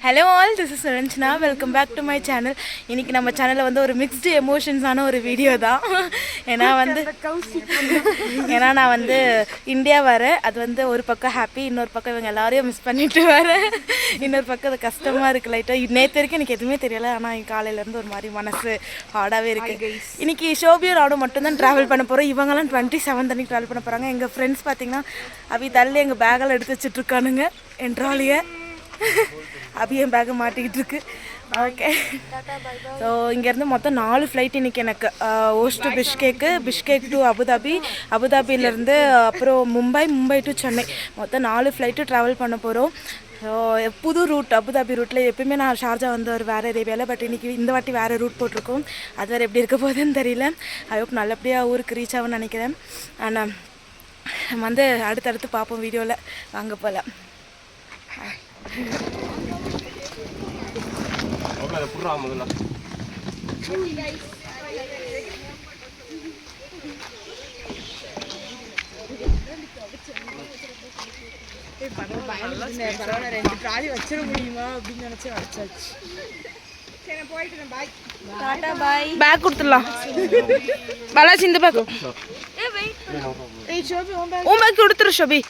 Hello all, this is Suranjana. Welcome back to my channel. இன்னைக்கு நம்ம சேனல்ல வந்து ஒரு மிக்ஸ்டு எமோஷன்ஸான ஒரு வீடியோ தான். ஏன்னா நான் வந்து இந்தியா வரேன். அது வந்து ஒரு பக்கம் ஹாப்பி, இன்னொரு பக்கம் இவங்க எல்லாரையும் மிஸ் பண்ணிட்டு வரேன். இன்னொரு பக்கம் அது கஷ்டமா இருக்கு லைட்டா. நேத்து வரைக்கும் எனக்கு எதுவுமே தெரியல. ஆனா காலையில இருந்து ஒரு மாதிரி மனசு ஹார்டாவே இருக்கு. இன்னைக்கு ஷோபியும் நானும் மட்டும் தான் டிராவல் பண்ண போறோம். இவங்கலாம் 27 அன்னைக்கு டிராவல் பண்ண போறாங்க. எங்க ஃப்ரெண்ட்ஸ் பாத்தீங்கன்னா அவி தள்ளி எங்க பேக்கெல்லாம் எடுத்து வச்சுட்டு இருக்கானுங்க என் ட்ராலியை. அபி என் பேக்கை மாட்டிக்கிட்டு இருக்கு. ஓகே, ஸோ இங்கேருந்து மொத்தம் 4 ஃப்ளைட் இன்றைக்கி எனக்கு. Osh to Bishkek to Abu Dhabi, அபுதாபியிலேருந்து அப்புறம் மும்பை டு சென்னை, மொத்தம் 4 ஃப்ளைட்டு ட்ராவல் பண்ண போகிறோம். ஸோ புது ரூட் அபுதாபி ரூட்டில் எப்பயுமே நான் ஷார்ஜா வந்து ஒரு வேறு ஏரியாவில், பட் இன்றைக்கி இந்த வாட்டி வேறு ரூட் போட்டிருக்கோம். அது வேறு எப்படி இருக்க போகுதுன்னு தெரியல. ஐ ஹோப் நல்லபடியாக ஊருக்கு ரீச் ஆகும்னு நினைக்கிறேன். ஆனால் நம்ம வந்து அடுத்தடுத்து பார்ப்போம் வீடியோவில். வாங்க போகலாம். ஓகே, புறா முதல்ல வச்சிட முடியுமா அப்படின்னு நினைச்சு அடிச்சாச்சு. பேக் கொடுத்துடலாம். பாலாஜி இந்த பேக் உன் பேக் கொடுத்துரு ஷோபி.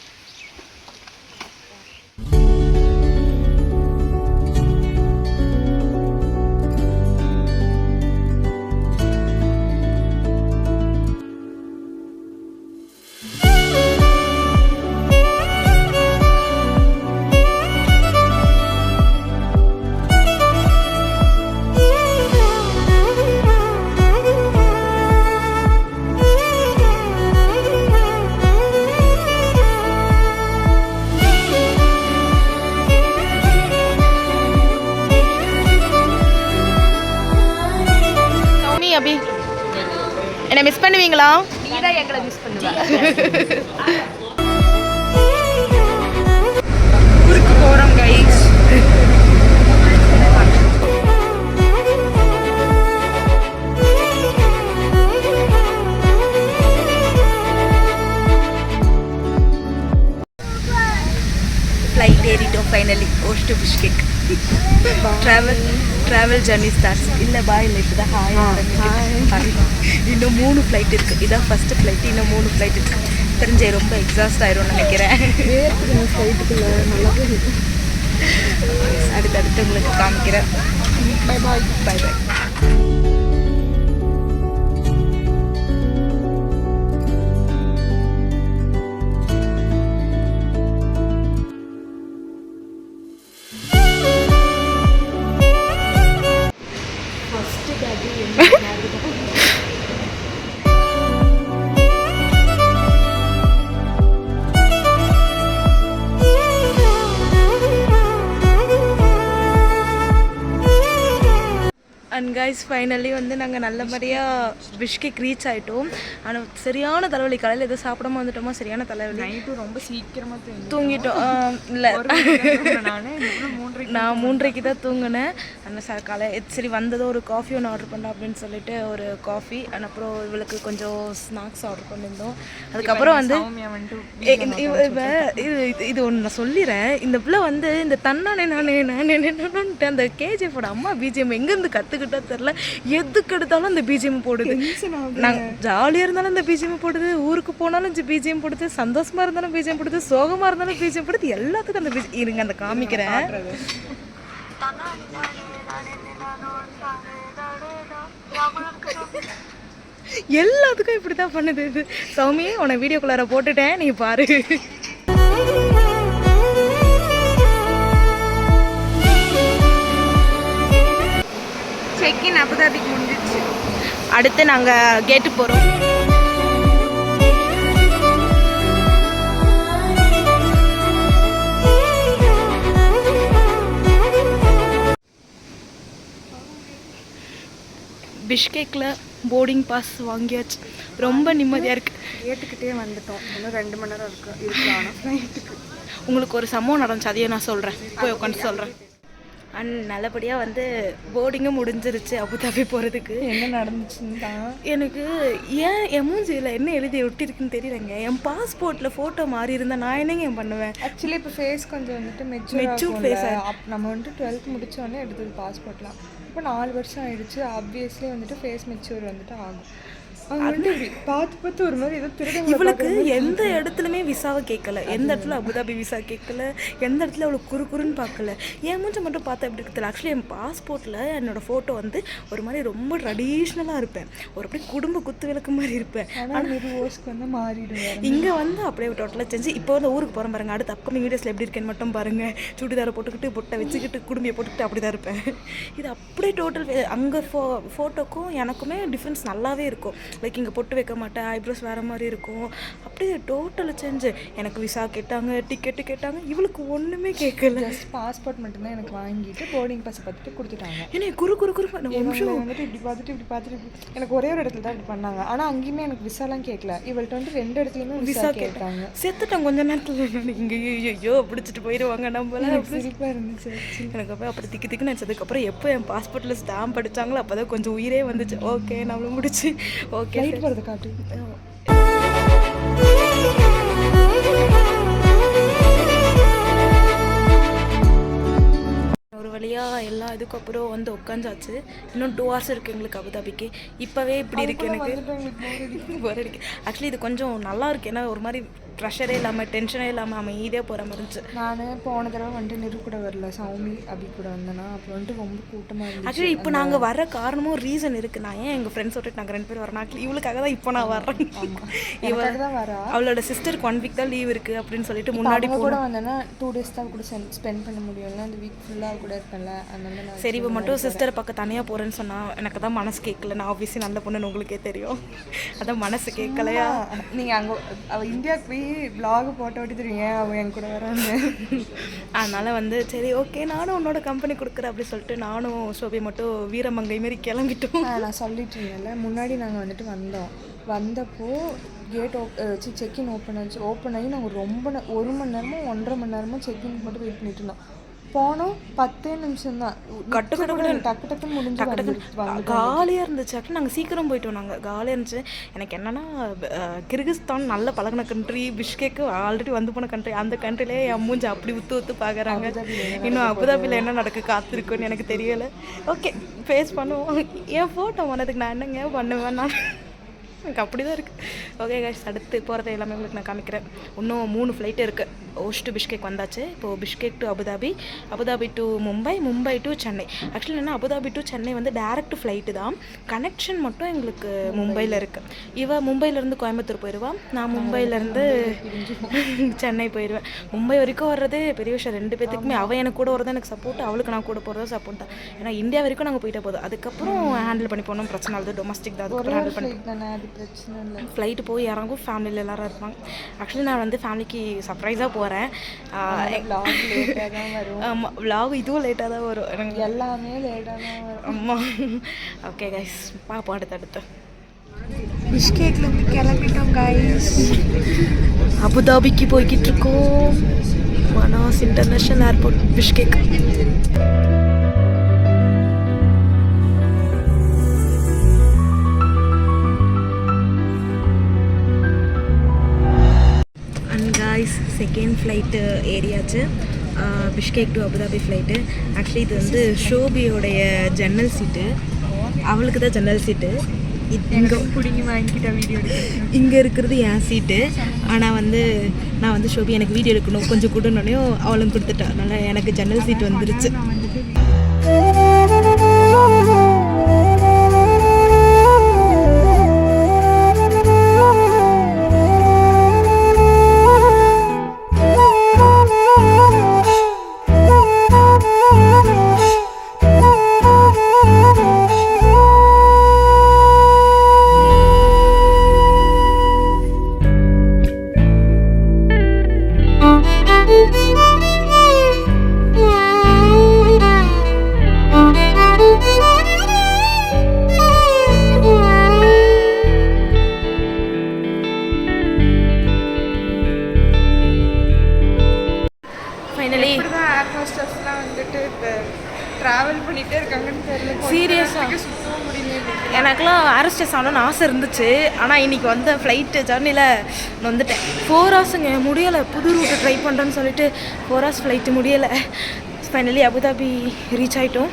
அபி என்ன மிஸ் பண்ணுவீங்களா? நீதான் எங்களை மிஸ் பண்ணுவ. ஊருக்கு போறோம் கைஸ். ஃப்ளைட் ஏறிட்டோம் finally. Osh to Bishkek. Travel journey starts. இல்லை பாய் இல்லை, இப்போ தான் ஹாய். இன்னும் 3 ஃப்ளைட் இருக்குது. இதான் ஃபஸ்ட்டு ஃப்ளைட்டு. இன்னும் 3 ஃப்ளைட் இருக்குது. தெரிஞ்சே ரொம்ப எக்ஸாஸ்ட் ஆயிரும்னு நினைக்கிறேன். அடுத்தடுத்து உங்களுக்கு காமிக்கிறேன். Bye bye. Bye bye. And guys finally வந்து நாங்கள் நல்லபடியாக பிஷ்கேக் ரீச் ஆகிட்டோம். ஆனால் சரியான தலைவலி. காலையில் எதுவும் சாப்பிடாம வந்துட்டோமா, சரியான தலைவலி. நைட்டு ரொம்ப சீக்கிரமாக தூங்கிட்டோம். இல்லை, நான் 3:30 தான் தூங்கினேன். ஆனால் சரி வந்ததோ ஒரு காஃபி ஒன்று ஆர்டர் பண்ணலாம் அப்படின்னு சொல்லிட்டு ஒரு காஃபி, அண்ட் அப்புறம் இவளுக்கு கொஞ்சம் ஸ்நாக்ஸ் ஆர்டர் பண்ணியிருந்தோம். அதுக்கப்புறம் வந்து இது ஒன்று நான் சொல்லிடுறேன். இந்த பிள்ளை வந்து இந்த தன்னானே நானே அந்த கேஜிஎஃபோட அம்மா பிஜிஎம் எங்கேருந்து கற்றுக்கிட்டோ தெரில, எதுக்கு எடுத்தாலும் அந்த பிஜிஎம் போடுது. நாங்கள் ஜாலியாக இருந்தாலும் இந்த பிஜிஎம் போடுது, ஊருக்கு போனாலும் பிஜிஎம் போடுது, சந்தோஷமாக இருந்தாலும் பிஜிஎம் போடுது, சோகமாக இருந்தாலும் பிஜிஎம் போடுது, எல்லாத்துக்கும் அந்த பிஜிஎம். இருங்க அந்த காமிக்கிறேன். எல்லாத்துக்கும் இப்படி தான் பண்ணுது இது. சௌமி உன்னை வீடியோக்குள்ளார போட்டுட்டேன், நீ பாரு. செக்கின் அபுதாபிக்கு முடிஞ்சிச்சு. அடுத்து நாங்கள் கேட்டு போகிறோம். பிஷ்கேக்கில் போர்டிங் பாஸ் வாங்கியாச்சு. ரொம்ப நிம்மதியாக இருக்குது. ஏற்றுக்கிட்டே வந்துட்டோம். இன்னும் 2 மணி நேரம் இருக்கு. ஆனால் ஃப்ளைட்டுக்கு உங்களுக்கு ஒரு சம்பவம் நடந்துச்சு, அதையே நான் சொல்கிறேன். போய் உட்காந்து சொல்கிறேன். அண்ட் நல்லபடியாக வந்து போர்டிங்கும் முடிஞ்சிருச்சு அபுதாபி போகிறதுக்கு. என்ன நடந்துச்சுன்னு தான் எனக்கு ஏன் என் மூஞ்சியில் என்ன எழுதி ஒட்டிருக்குன்னு தெரியலங்க. என் பாஸ்போர்ட்டில் ஃபோட்டோ மாறி இருந்தால் நான் என்னங்க பண்ணுவேன்? ஆக்சுவலி இப்போ ஃபேஸ் கொஞ்சம் வந்துட்டு மெச்சூர் ஃபேஸ். நம்ம வந்துட்டு 12th முடிச்சோடனே எடுத்தது பாஸ்போர்ட்லாம். இப்போ 4 வருஷம் ஆயிடுச்சு. ஆப்வியஸ்லி வந்துட்டு ஃபேஸ் மெச்சூர் வந்துட்டு ஆகும். அவங்க வந்து பார்த்து ஒரு மாதிரி ஏதோ திருட. இவளுக்கு எந்த இடத்துலையுமே விசாவை கேட்கல, எந்த இடத்துல அபுதாபி விசா கேட்கல, எந்த இடத்துல அவளுக்கு குறுன்னு பார்க்கல. என் மூஞ்சை மட்டும் பார்த்தா எப்படி இருக்குது? ஆக்சுவலி என் பாஸ்போர்ட்டில் என்னோட ஃபோட்டோ வந்து ஒரு மாதிரி ரொம்ப ட்ரெடிஷ்னலாக இருப்பேன், ஒரு அப்படியே குடும்ப குத்து விளக்கு மாதிரி இருப்பேன். ஆனால் ரோஸ்க்கு வந்து மாறிடுவேன். இங்கே வந்து அப்படியே டோட்டலாக செஞ்சு இப்போ வந்து ஊருக்கு போகிறேன் பாருங்க. அடுத்த அப்கமிங் வீடியோஸில் எப்படி இருக்கேன்னு மட்டும் பாருங்கள். சுடிதாரை போட்டுக்கிட்டு பொட்டை வச்சுக்கிட்டு குடும்பியை போட்டுக்கிட்டு அப்படி தான் இருப்பேன். இது அப்படியே டோட்டல் அங்கே ஃபோட்டோக்கும் எனக்குமே டிஃப்ரென்ஸ் நல்லாவே இருக்கும். லைக் இங்கே பொட்டு வைக்க மாட்டேன், ஐப்ரோஸ் வேறு மாதிரி இருக்கும், அப்படியே டோட்டல் சேஞ்சு. எனக்கு விசா கேட்டாங்க, டிக்கெட்டு கேட்டாங்க, இவளுக்கு ஒன்றுமே கேட்கல. ஜஸ்ட் பாஸ்போர்ட் மட்டும்தான் எனக்கு வாங்கிட்டு போர்டிங் பாஸ் பார்த்துட்டு கொடுத்துட்டாங்க. ஏன்னா குறு வந்துட்டு இப்படி பார்த்துட்டு எனக்கு ஒரே ஒரு இடத்துல தான் இப்படி பண்ணாங்க. ஆனால் அங்கேயுமே எனக்கு விசாலாம் கேட்கல. இவள்கிட்ட வந்து 2 இடத்துலையுமே விசா கேட்டாங்க. செத்துட்டேன் கொஞ்ச நேரத்தில். இங்கே ஐயோ பிடிச்சிட்டு போயிடுவாங்க நம்மள. சிரிப்பாக இருந்துச்சு. எனக்கு அப்போ அப்படி திக்கு நினச்சதுக்கப்புறம் எப்போ என் பாஸ்போர்ட்டில் ஸ்டாம்ப் அடித்தாங்களோ அப்போ தான் கொஞ்சம் உயிரே வந்துச்சு. ஓகே நம்மளும் முடிச்சு. ஓகே போகிறது காட்டு. ஒரு வழியாக எல்லா இதுக்கப்புறம் வந்து உட்காந்தாச்சு. இன்னும் 2 hours இருக்குது எங்களுக்கு அபுதாபிக்கு. இப்போவே இப்படி இருக்குது எனக்கு போர் அடிக்கு. ஆக்சுவலி இது கொஞ்சம் நல்லா இருக்குது. ஏன்னா ஒரு மாதிரி ப்ரெஷரே இல்லாமல் டென்ஷனே இல்லாமல் அமைதியாக போகிற மாதிரி இருந்துச்சு. நான் போன தடவை வந்துட்டு நிரு கூட வரல, சௌமி அப்படி கூட வந்தேன்னா அப்போ வந்துட்டு ரொம்ப கூட்டமாக இருந்துச்சு. ஆக்சுவலி இப்போ நாங்கள் வர காரணமும் ரீசன் இருக்குது. நான் ஏன் எங்கள் ஃப்ரெண்ட்ஸ் விட்டுட்டு நாங்கள் 2 பேர் வரேன். ஆக்சுவலி இவளுக்காக தான் இப்போ நான் வரேன். இவளுக்கு தான் வரா. அவளோட சிஸ்டருக்கு 1 week தான் லீவ் இருக்குது அப்படின்னு சொல்லிட்டு முன்னாடி கூட வந்தேன்னா 2 days தான் கூட ஸ்பெண்ட் பண்ண முடியும். அந்த வீக் ஃபுல்லாக கூட இருப்பேன்ல, அதனால சரி இப்போ மட்டும் சிஸ்டரை பக்கம் தனியாக போகிறேன்னு சொன்னால் எனக்கு தான் மனசு கேட்கல. நான் ஆப்வியஸ்லி நல்ல பொண்ணுன்னு உங்களுக்கே தெரியும். அதான் மனசு கேட்கலையா? நீங்கள் அங்கே அவள் இந்தியாவுக்கு போய் vlog போட்டோ ஓட்டி தெரியும், அவன் என் கூட வராங்க. அதனால் வந்து சரி ஓகே நானும் உன்னோட கம்பெனி கொடுக்குறேன் அப்படி சொல்லிட்டு நானும் சோபி மட்டும் வீரமங்கை மாரி கிளம்பிட்டோம். நான் சொல்லிட்டு இருந்தேன்ல, முன்னாடி நாங்கள் வந்துட்டு வந்தப்போ கேட் செக்இன் ஓப்பன் ஆகி நாங்கள் ரொம்ப 1 மணி நேரமோ 1.5 மணி நேரமோ செக்இன் மட்டும் வெயிட் பண்ணிட்டு இருந்தோம். போனோம் 10 நிமிஷம் தான். டக்கு டக்குன்னு முடிஞ்சு காலியாக இருந்துச்சு. ஆக்சுவலி நாங்கள் சீக்கிரம் போயிட்டோம். நாங்கள் காலியாக இருந்துச்சு. எனக்கு என்னென்னா கிர்கிஸ்தான் நல்ல பழகின கண்ட்ரி, பிஷ்கேக்கு ஆல்ரெடி வந்து போன கண்ட்ரி. அந்த கண்ட்ரிலே என் மூஞ்சி அப்படி ஊற்று பார்க்குறாங்க. இன்னும் அபுதாபியில் என்ன நடக்கு காத்திருக்குன்னு எனக்கு தெரியலை. ஓகே ஃபேஸ் பண்ணுவோம். என் ஃபோட்டோ பண்ணதுக்கு நான் என்னங்க பண்ணுவேன்? நான் எனக்கு அப்படி தான் இருக்குது. ஓகே கைஸ், அடுத்து போகிறது எல்லாமே உங்களுக்கு நான் காமிக்கிறேன். இன்னும் 3 ஃப்ளைட் இருக்குது. ஓஷ் டு பிஷ்கேக் வந்தாச்சு. இப்போது Bishkek to Abu Dhabi, Abu Dhabi to Mumbai, Mumbai to Chennai. Actually என்ன அபுதாபி டு சென்னை வந்து டேரக்ட் ஃப்ளைட்டு தான். கனெக்ஷன் மட்டும் எங்களுக்கு மும்பையில் இருக்குது. இவள் மும்பையிலேருந்து கோயம்புத்தூர் போயிடுவான், நான் மும்பையிலேருந்து சென்னை போயிடுவேன். மும்பை வரைக்கும் வர்றதே பெரிய விஷயம் 2 பேத்துக்குமே. அவள் எனக்கு கூட வரதான் எனக்கு சப்போர்ட், அவளுக்கு நான் கூட போகிறதா சப்போர்ட் தான். ஏன்னா இந்தியா வரைக்கும் நாங்கள் போயிட்டே போதும். அதுக்கப்புறம் ஹேண்டில் பண்ணி போகணும், பிரச்சனை இல்லை. டொமஸ்டிக் தான், அதுக்கப்புறம் ஹேண்டில் பண்ணி பிரச்சனை இல்லை. ஃப்ளைட்டு போய் இறங்கும், ஃபேமிலியில் எல்லோரும் இருப்பாங்க. ஆக்சுவலி நான் வந்து ஃபேமிலிக்கு சர்ப்ரைஸாக போகிறேன். ஆமாம் விலாக் இதுவும் லேட்டாக தான் வரும். எனக்கு எல்லாமே லேட்டாக தான் வரும். ஆமாம். ஓகே கைஸ் பார்ப்போம் அடுத்தடுத்து. பிஷ்கேக்லேருந்து கிளம்பிட்டோம் கைஸ். அபுதாபிக்கு போய்கிட்டு இருக்கோம். Manas international airport Bishkek. Second flight ஏறியாச்சு. Bishkek to Abu Dhabi flight. Actually இது வந்து ஷோபியோடைய ஜன்னல் சீட்டு, அவளுக்கு தான் ஜன்னல் சீட்டு. இங்கே பிடிங்கி வாங்கிக்கிட்ட வீடியோ இங்கே இருக்கிறது என் சீட்டு. ஆனால் வந்து நான் வந்து ஷோபி எனக்கு வீடியோ எடுக்கணும் கொஞ்சம் கொடுனோனையும் அவளும் கொடுத்துட்டா. அதனால் எனக்கு ஜன்னல் சீட்டு வந்துருச்சு. ட்ராவல் பண்ணிகிட்டே இருக்காங்கன்னு தெரியல. சீரியஸாக எனக்குலாம் அரெஸ்டஸ் ஆகணும்னு ஆசை இருந்துச்சு. ஆனால் இன்றைக்கி வந்து ஃப்ளைட்டு ஜர்னியில் வந்துட்டேன். 4 ஹவர்ஸுங்க முடியலை. புது ரூட்டு ட்ரை பண்ணுறேன்னு சொல்லிட்டு 4 ஹவர்ஸ் ஃப்ளைட்டு முடியலை. ஃபைனலி அபுதாபி ரீச் ஆகிட்டோம்.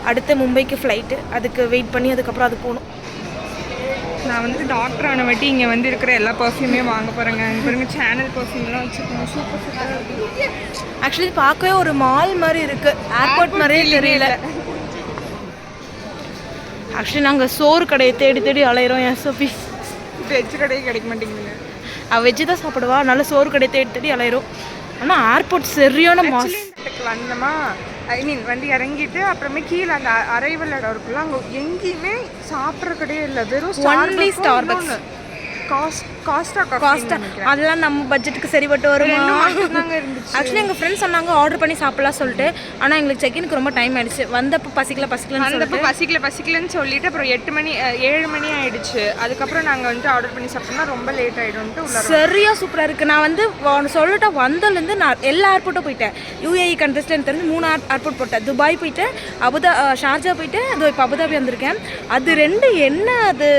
அடுத்து மும்பைக்கு ஃப்ளைட்டு, அதுக்கு வெயிட் பண்ணி அதுக்கப்புறம் அது போகணும். நான் வந்துட்டு டாக்டர் ஆன வாட்டி இங்கே வந்து இருக்கிற எல்லா பர்ஃப்யூமே வாங்க போகிறேங்க. இங்கே பாருங்க சேனல் பர்ஃப்யூம்லாம் வச்சுருக்கோங்க. சூப்பர் சூப்பராக இருக்குது. ஆக்சுவலி பார்க்கவே ஒரு மால் மாதிரி இருக்குது, ஏர்போர்ட் மாதிரியே தெரியல. ஆக்சுவலி நாங்கள் சோறு கடையை தேடி தேடி அலையிறோம். என் சோபி வெஜ் கடையே கிடைக்க மாட்டேங்குதுங்க. அவள் வெஜ்ஜு தான் சாப்பிடுவா, அதனால சோறு கடையை தேடி தேடி அலையிறோம். ஆனால் ஏர்போர்ட் சரியான மாஸ். வந்தோமா, ஐ மீன் வந்து இறங்கிட்டு அப்புறமே கீழே அந்த அரைவல் இடம் இருக்குல்ல, அங்கே எங்கேயுமே சாப்பிட்ற கடையே இல்லை. வெறும் ஒன்லி ஸ்டார்பக்ஸ். காஸ்டா அதெல்லாம் நம்ம பட்ஜெட்டுக்கு சரிப்பட்டு வருமா? ஆக்சுவலி எங்கள் ஃப்ரெண்ட்ஸ் சொன்னாங்க ஆர்டர் பண்ணி சாப்பிடலாம் சொல்லிட்டு. ஆனால் எங்களுக்கு செக்இனுக்கு ரொம்ப டைம் ஆயிடுச்சு. வந்தப்போ பசிக்கலன்னு சொல்லிட்டு அப்புறம் 7 மணி ஆயிடுச்சு. அதுக்கப்புறம் நாங்கள் வந்து ஆர்டர் பண்ணி சாப்பிட்டோம்னா ரொம்ப லேட் ஆகிடும்ட்டு. சரியா சூப்பராக இருக்குது. நான் வந்து சொல்லிட்டு வந்ததுலேருந்து நான் எல்லா ஏர்போர்ட்டும் போயிட்டேன். யூஏஇ கண்ட்ரிஸ்ல எனக்கு தெரிஞ்சு 3 ஏர்போர்ட் போட்டேன். துபாய் போயிட்டு, ஷார்ஜா போயிட்டு, அது இப்போ அபுதாபி வந்திருக்கேன். அது 2 என்ன அது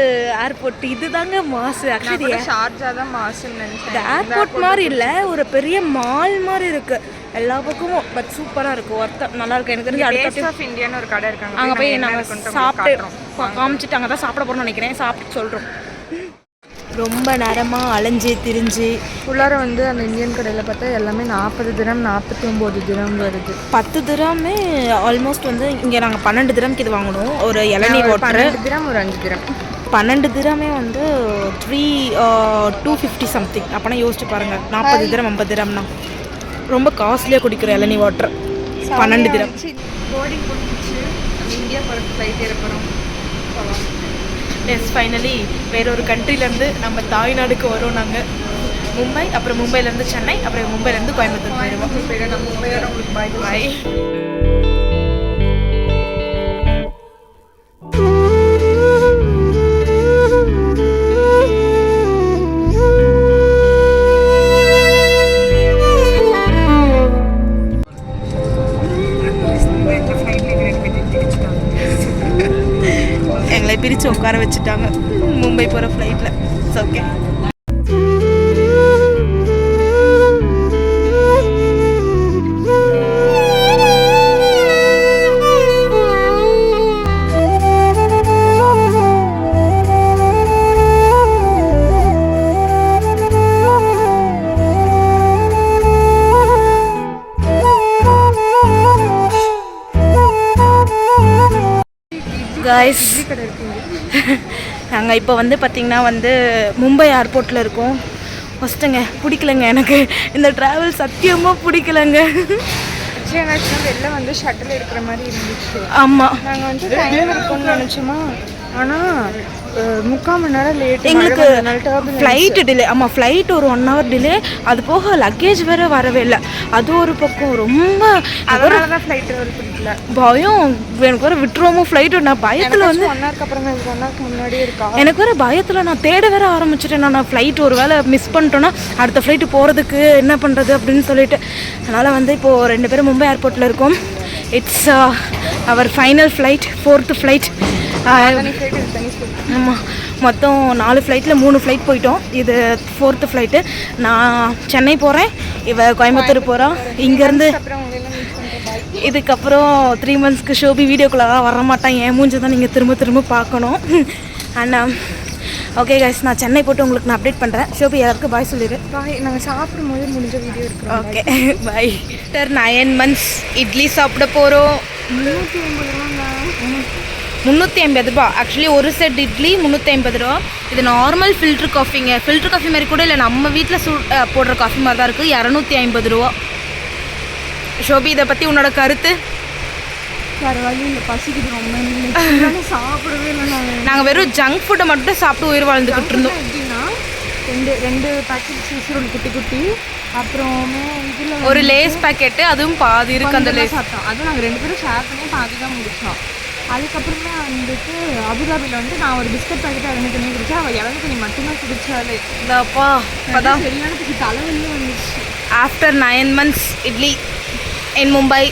ஏர்போர்ட் இதுதாங்க மாசு. ஆக்சுவலி ஷார்ஜா தான் மாசுன்னு நினைச்சேன். ஏர்போர்ட் மாதிரி இல்லை, ஒரு பெரிய மால் மாதிரி இருக்கு எல்லா பக்கமும். பட் சூப்பராக இருக்கும், ஒர்த்தா நல்லா இருக்கு. எனக்கு தெரிஞ்சு டேஸ்ட் ஆஃப் இந்தியான்னு ஒரு கடை இருக்காங்க. அங்கே போய் நாங்கள் சாப்பிட்டு காமிச்சிட்டு அங்கே தான் சாப்பிட போகிறோம்னு நினைக்கிறேன். சாப்பிட்டு சொல்கிறோம். ரொம்ப நேரமாக அலைஞ்சு திரிஞ்சு உள்ளார வந்து அந்த இந்தியன் கடையில் பார்த்தா எல்லாமே 40 திரம் 49 திரம் வருது. 10 திரமே ஆல்மோஸ்ட் வந்து இங்கே நாங்கள் 12 திரம்க்கு இது வாங்கணும். ஒரு இளநீ வாட்டர் 12 திரம் ஒரு 5 திரம். 12 திரமே வந்து 250 சம்திங். அப்போனா யோசிச்சு பாருங்கள், 40 திரம் 50 திரம்னா ரொம்ப காஸ்ட்லியாக குடிக்கிற இளநீ வாட்டர் 12 திரம். போர்டிங் போட்டுச்சு, இந்தியா போகிற ஃப்ளைட் ஏறப்போகிறோம். எஸ், ஃபைனலி வேற ஒரு கண்ட்ரிலேருந்து நம்ம தாய்நாடுக்கு வரோம். நாங்கள் மும்பை, அப்புறம் மும்பைலேருந்து சென்னை, அப்புறம் மும்பைலேருந்து கோயம்புத்தூர் போயிடுவோம். நம்ம மும்பையோட உங்களுக்கு பாய் பாய். எங்களை பிரித்து உட்கார வச்சுட்டாங்க மும்பை போகிற ஃப்ளைட்டில். It's okay. காய்ஸ், நாங்கள் இப்போ வந்து பார்த்திங்கன்னா வந்து மும்பை ஏர்போர்ட்டில் இருக்கோம். ஃபஸ்ட்டுங்க பிடிக்கலங்க, எனக்கு இந்த ட்ராவல் சத்தியமாக பிடிக்கலங்க. வெளில வந்து ஷட்டில் இருக்கிற மாதிரி இருந்துச்சு. ஆமாம், நாங்கள் வந்து டைம் இருக்கும்னு நினச்சோமா, ஆனால் 3/4 மணி நேரம் லேட். எங்களுக்கு ஃப்ளைட்டு டிலே. ஆமாம், ஃப்ளைட் ஒரு 1 hour டிலே. அது போக லக்கேஜ் வேறு வரவே இல்லை. அது ஒரு பக்கம் ரொம்ப அதனால தான் ஃப்ளைட்டு பிடிக்கல. பயம் எனக்கு வேறு விட்டுருவோமோ ஃப்ளைட்டு. நான் பயத்தில் வந்து 1 ஹவருக்கு அப்புறம் 1 ஹவருக்கு முன்னாடியே இருக்கா. எனக்கு வேறு பயத்தில் நான் தேட வேற ஆரம்பிச்சிட்டேன். நான் ஃப்ளைட் ஒரு வேளை மிஸ் பண்ணிட்டோன்னா அடுத்த ஃப்ளைட்டு போகிறதுக்கு என்ன பண்ணுறது அப்படின்னு சொல்லிட்டு. அதனால் வந்து இப்போது 2 பேரும் மும்பை ஏர்போர்ட்டில் இருக்கோம். It's our final flight, 4th flight. ஆமாம், மொத்தம் 4 ஃப்ளைட்டில் 3 ஃப்ளைட் போயிட்டோம். இது 4th ஃப்ளைட்டு. நான் சென்னை போகிறேன், இவ கோயம்புத்தூர் போகிறான். இங்கேருந்து இதுக்கப்புறம் 3 monthsக்கு ஷோபி வீடியோக்குள்ளே வர மாட்டான். என் மூஞ்சி தான் நீங்கள் திரும்ப திரும்ப பார்க்கணும். அண்ட் ஓகே கைஸ், நான் சென்னை போட்டு உங்களுக்கு நான் அப்டேட் பண்ணுறேன். ஷோபி எல்லாருக்கும் பாய் சொல்லிடு. பாய். நாங்கள் சாப்பிடும் போது முடிஞ்ச வீடியோ எடுக்கிறோம். Okay bye. 9 months இட்லி சாப்பிட போகிறோம். 350 ரூபா. ஆக்சுவலி ஒரு செட் இட்லி 350 ரூபா. இது நார்மல் ஃபில்ட்ரு காஃபிங்க. ஃபில்ட்ரு காஃபி மாதிரி கூட இல்லை, நம்ம வீட்டில் போடுற காஃபி மாதிரி தான் இருக்குது. 250 ரூபா. ஷோபி, இதை பற்றி உன்னோட கருத்து? வேறு வழி இல்லை, பசிக்குது ரொம்ப. சாப்பிடவே இல்லை. நாங்கள் வெறும் ஜங்க் ஃபுட்டை மட்டும் சாப்பிட்டு உயிர் வாழ்ந்துக்கிட்டு இருந்தோம். எப்படின்னா 2 பேக்கெட் சீசரோல் குட்டி குட்டி, அப்புறமே இதில் ஒரு லேஸ் பேக்கெட்டு, அதுவும் பாதி இருக்குது அந்த லேஸ். சாப்பிட்டோம். அதுவும் நாங்கள் 2 பேரும் ஷேர் பண்ணி பாதி தான் முடித்தோம். அதுக்கப்புறமே வந்துட்டு அபுதாபியில் வந்து நான் ஒரு பிஸ்கட் பாக்கெட்டு இளநீ தண்ணி குடித்தா, அவள் இளநீ தண்ணி மட்டும்தான் குடிச்சாலே. இதாப்பா இப்போதான் சரியானதுக்கு தலைவலியும் வந்துச்சு. ஆஃப்டர் 9 months இட்லி இன் மும்பை.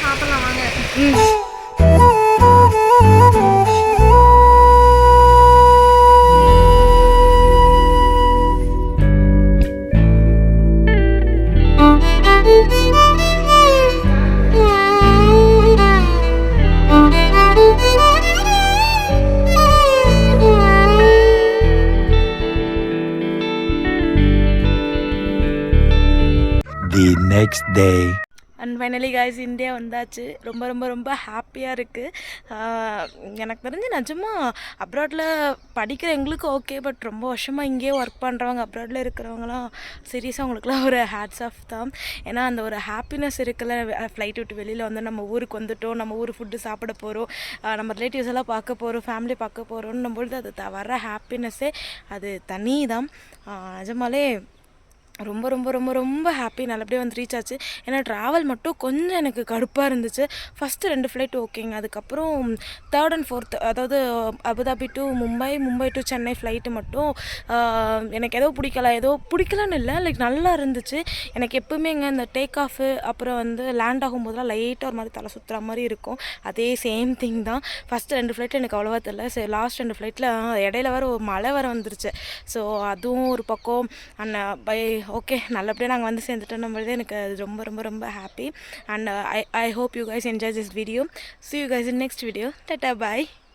சாப்பிடலாம் வாங்க. next day. And finally guys India வந்தாச்சு. ரொம்ப ரொம்ப ரொம்ப ஹாப்பியாக இருக்குது. எனக்கு தெரிஞ்சு நிஜமாக அப்ராடில் படிக்கிற எங்களுக்கு ஓகே, பட் ரொம்ப வருஷமாக இங்கேயே ஒர்க் பண்ணுறவங்க அப்ராடில் இருக்கிறவங்களாம் சீரியஸாக அவங்களுக்குலாம் ஒரு ஹேட்ஸ் ஆஃப் தான். ஏன்னா அந்த ஒரு ஹாப்பினஸ் இருக்குல்ல, ஃப்ளைட் விட்டு வெளியில் வந்து நம்ம ஊருக்கு வந்துட்டோம், நம்ம ஊர் ஃபுட்டு சாப்பிட போகிறோம், நம்ம ரிலேட்டிவ்ஸ் எல்லாம் பார்க்க போகிறோம், ஃபேமிலி பார்க்க போகிறோன்னும்பொழுது அது வர ஹாப்பினஸ்ஸே அது தனி தான். நிஜமாலே ரொம்ப ரொம்ப ரொம்ப ரொம்ப ஹாப்பி. நல்லபடியாக வந்து ரீச் ஆச்சு. ஏன்னா ட்ராவல் மட்டும் கொஞ்சம் எனக்கு கடுப்பாக இருந்துச்சு. ஃபஸ்ட்டு 2 ஃப்ளைட் ஓகேங்க. அதுக்கப்புறம் 3rd and 4th, அதாவது Abu Dhabi to Mumbai, Mumbai to Chennai flight மட்டும் எனக்கு ஏதோ பிடிக்கலன்னு இல்லை, லைக் நல்லா இருந்துச்சு. எனக்கு எப்போவுமேங்க இந்த டேக் ஆஃபு அப்புறம் வந்து லேண்ட் ஆகும்போதெல்லாம் லைட்டாக ஒரு மாதிரி தலை சுற்றுற மாதிரி இருக்கும். அதே சேம் திங் தான். ஃபஸ்ட்டு 2 ஃப்ளைட்டில் எனக்கு அவ்வளோவா தெரியல. சரி, லாஸ்ட் 2 ஃப்ளைட்டில் இடையில வேறு ஒரு மழை வர வந்துருச்சு. ஸோ அதுவும் ஒரு பக்கம். பை ஓகே, நல்லபடியாக நாங்கள் வந்து சேர்ந்துட்டோம். எனக்கு அது ரொம்ப ரொம்ப ரொம்ப happy. And I hope you guys enjoy this video. See you guys in next video. Tata, bye.